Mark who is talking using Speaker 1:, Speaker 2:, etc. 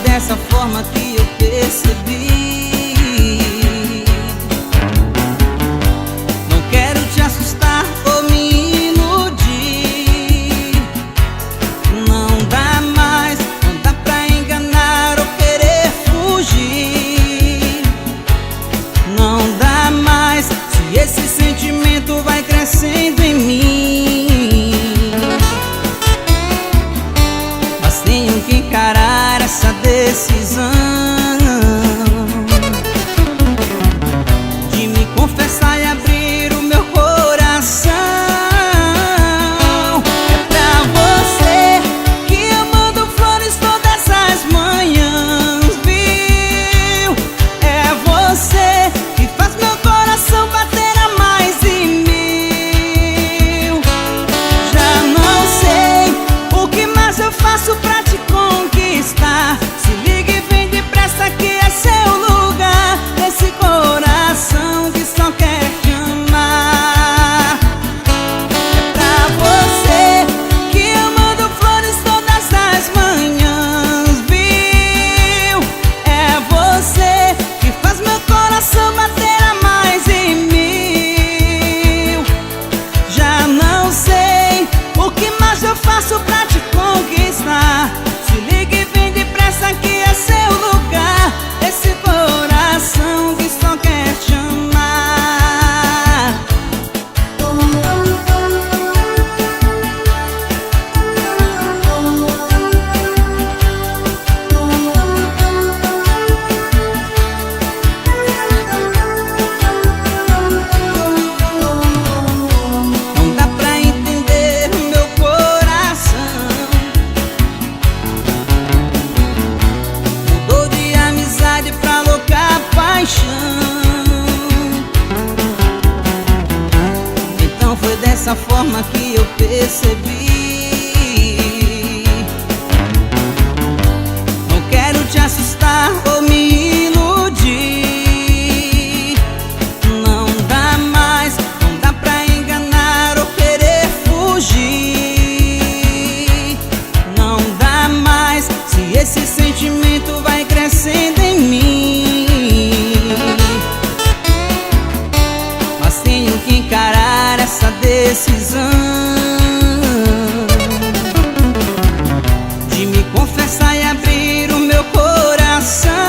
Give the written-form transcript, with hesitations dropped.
Speaker 1: Dessa forma que eu percebi. Não quero te assustar ou me iludir. Não dá mais, não dá pra enganar ou querer fugir. Não dá mais, se esse sentimento vai crescendo em mim. Mas tenho que encarar essa decisão de me confessar e abrir o meu coração. É pra você que eu mando flores todas as manhãs, viu? É você que faz meu coração bater a mais de 1000. Já não sei o que mais eu faço pra te conquistar. Se liga e vem depressa que é seu lugar. Esse coração que só quer te amar. É pra você que eu mando flores todas as manhãs, viu? É você que faz meu coração bater a mais de 1000. Já não sei o que mais eu faço pra te conquistar. Se liga e vem depressa que é seu lugar. Esse coração que só quer te amar. Não dá pra entender o meu coração. Mudou de amizade pra louca paixão. Então foi dessa forma que eu percebi. Não quero te assustar ou me iludir. Não dá mais, não dá pra enganar ou querer fugir. Não dá mais, se esse sentimento vai crescendo em mim. Mas tenho que encarar essa decisão de me confessar e abrir o meu coração.